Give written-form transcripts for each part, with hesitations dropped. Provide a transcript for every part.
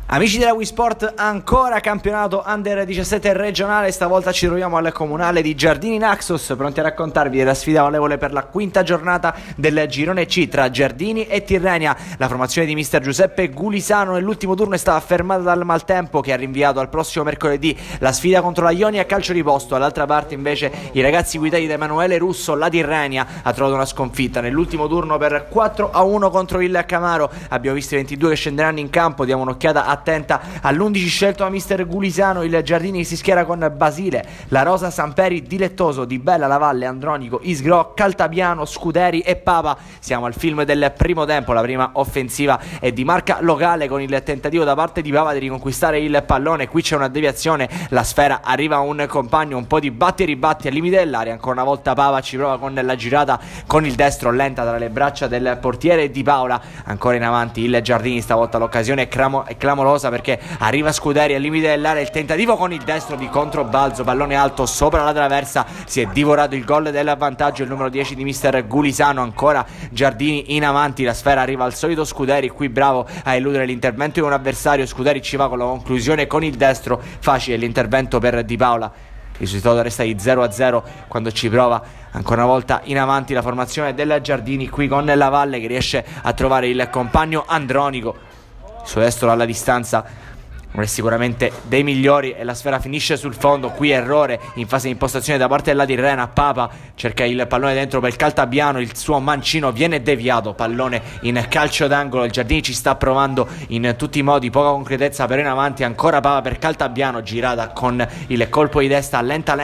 Amici della Wii Sport, ancora campionato Under 17 regionale, stavolta ci troviamo al comunale di Giardini Naxos, pronti a raccontarvi della sfida valevole per la quinta giornata del girone C tra Giardini e Tirrenia. La formazione di mister Giuseppe Gulisano nell'ultimo turno è stata fermata dal maltempo che ha rinviato al prossimo mercoledì la sfida contro la Ionia a calcio di posto. All'altra parte invece i ragazzi guidati da Emanuele Russo, la Tirrenia, ha trovato una sconfitta nell'ultimo turno per 4-1 contro il Camaro. Abbiamo visto i 22 che scenderanno in campo, diamo un'occhiata attenta all'11 scelto da mister Gulisano. Il Giardini si schiera con Basile, La Rosa, Samperi, Dilettoso, Di Bella, Lavalle, Andronico, Isgro, Caltabiano, Scuderi e Papa. Siamo al film del primo tempo, la prima offensiva è di marca locale con il tentativo da parte di Papa di riconquistare il pallone. Qui c'è una deviazione, la sfera arriva a un compagno, un po' di batti e ribatti al limite dell'area. Ancora una volta Papa ci prova con la girata con il destro lenta tra le braccia del portiere Di Paola. Ancora in avanti il Giardini, stavolta l'occasione è clamorosa perché arriva Scuderi al limite dell'area, il tentativo con il destro di controbalzo, pallone alto sopra la traversa, si è divorato il gol del vantaggio, il numero 10 di mister Gulisano. Ancora Giardini in avanti, la sfera arriva al solito Scuderi, qui bravo a eludere l'intervento di un avversario. Scuderi ci va con la conclusione con il destro, facile l'intervento per Di Paola. Il risultato resta di 0-0 quando ci prova ancora una volta in avanti la formazione del Giardini, qui con Lavalle che riesce a trovare il compagno Andronico. Il suo destro alla distanza non è sicuramente dei migliori e la sfera finisce sul fondo. Qui errore in fase di impostazione da parte della Tirrenia. Papa cerca il pallone dentro per Caltabiano, il suo mancino viene deviato, pallone in calcio d'angolo. Il Giardini ci sta provando in tutti i modi, poca concretezza però in avanti. Ancora Papa per Caltabiano, girata con il colpo di testa lenta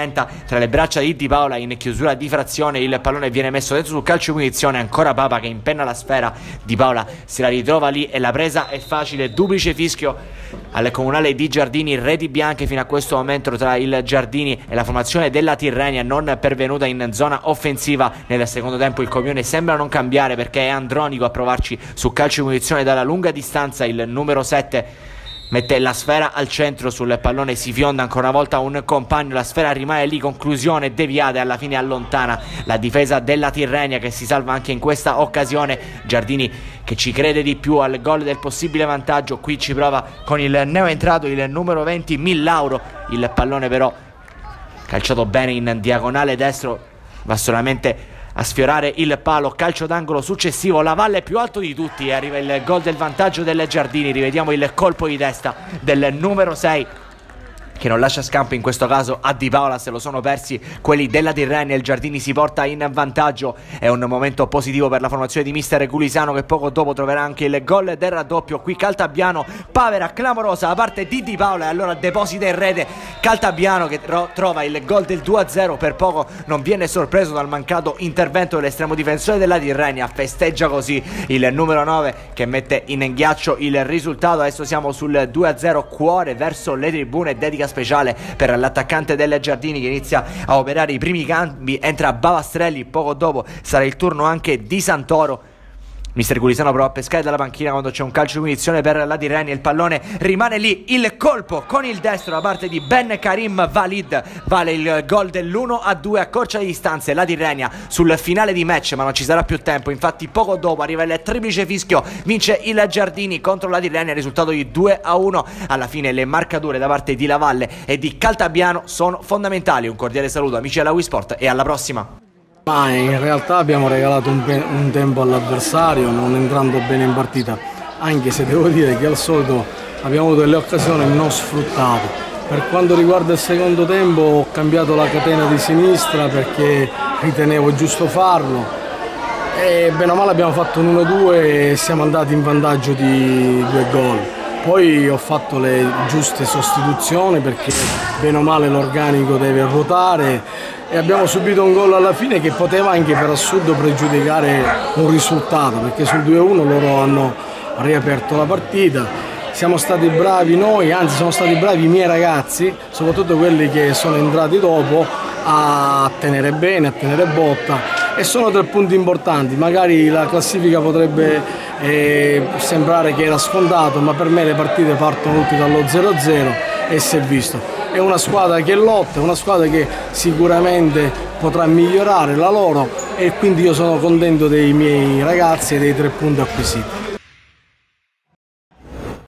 tra le braccia di Di Paola in chiusura di frazione. Il pallone viene messo dentro sul calcio di punizione, ancora Papa che impenna la sfera. Di Paola se la ritrova lì e la presa è facile, duplice fischio al comunale di Giardini. Reti bianche fino a questo momento tra il Giardini e la formazione della Tirrenia, non pervenuta in zona offensiva. Nel secondo tempo il copione sembra non cambiare perché è Andronico a provarci su calcio di munizione dalla lunga distanza. Il numero 7 mette la sfera al centro, sul pallone si fionda ancora una volta un compagno, la sfera rimane lì, conclusione deviata e alla fine allontana la difesa della Tirrenia che si salva anche in questa occasione. Giardini che ci crede di più al gol del possibile vantaggio, qui ci prova con il neoentrato, il numero 20 Millauro. Il pallone però calciato bene in diagonale destro, va solamente a sfiorare il palo. Calcio d'angolo successivo, Lavalle più alto di tutti e arriva il gol del vantaggio del Giardini. Rivediamo il colpo di testa del numero 6 che non lascia scampo in questo caso a Di Paola, se lo sono persi quelli della Tirrenia. Il Giardini si porta in vantaggio, è un momento positivo per la formazione di mister Gulisano che poco dopo troverà anche il gol del raddoppio. Qui Caltabiano, pavera clamorosa da parte di Di Paola e allora deposita in rete Caltabiano che trova il gol del 2-0. Per poco non viene sorpreso dal mancato intervento dell'estremo difensore della Tirrenia, festeggia così il numero 9 che mette in ghiaccio il risultato. Adesso siamo sul 2-0, cuore verso le tribune, dedica speciale per l'attaccante del Giardini che inizia a operare i primi cambi. Entra Bavastrelli, poco dopo sarà il turno anche di Santoro. Mister Gulisano prova a pescare dalla panchina quando c'è un calcio di punizione per la Tirrenia, il pallone rimane lì, il colpo con il destro da parte di Ben Karim Valid vale il gol dell'1-2, accorcia le distanze la Tirrenia sul finale di match, ma non ci sarà più tempo, infatti poco dopo arriva il triplice fischio, vince il Giardini contro la Tirrenia, risultato di 2-1. Alla fine le marcature da parte di Lavalle e di Caltabiano sono fondamentali. Un cordiale saluto amici della Wii Sport e alla prossima. Ma in realtà abbiamo regalato un tempo all'avversario non entrando bene in partita, anche se devo dire che al solito abbiamo avuto delle occasioni non sfruttate. Per quanto riguarda il secondo tempo ho cambiato la catena di sinistra perché ritenevo giusto farlo e bene o male abbiamo fatto un 1-2 e siamo andati in vantaggio di 2 gol. Poi ho fatto le giuste sostituzioni perché bene o male l'organico deve ruotare e abbiamo subito un gol alla fine che poteva anche per assurdo pregiudicare un risultato perché sul 2-1 loro hanno riaperto la partita. Siamo stati bravi noi, anzi sono stati bravi i miei ragazzi, soprattutto quelli che sono entrati dopo, a tenere bene, a tenere botta e sono 3 punti importanti. Magari la classifica potrebbe sembrare che era scontato, ma per me le partite partono tutte dallo 0-0 e si è visto. È una squadra che lotta, è una squadra che sicuramente potrà migliorare la loro e quindi io sono contento dei miei ragazzi e dei 3 punti acquisiti.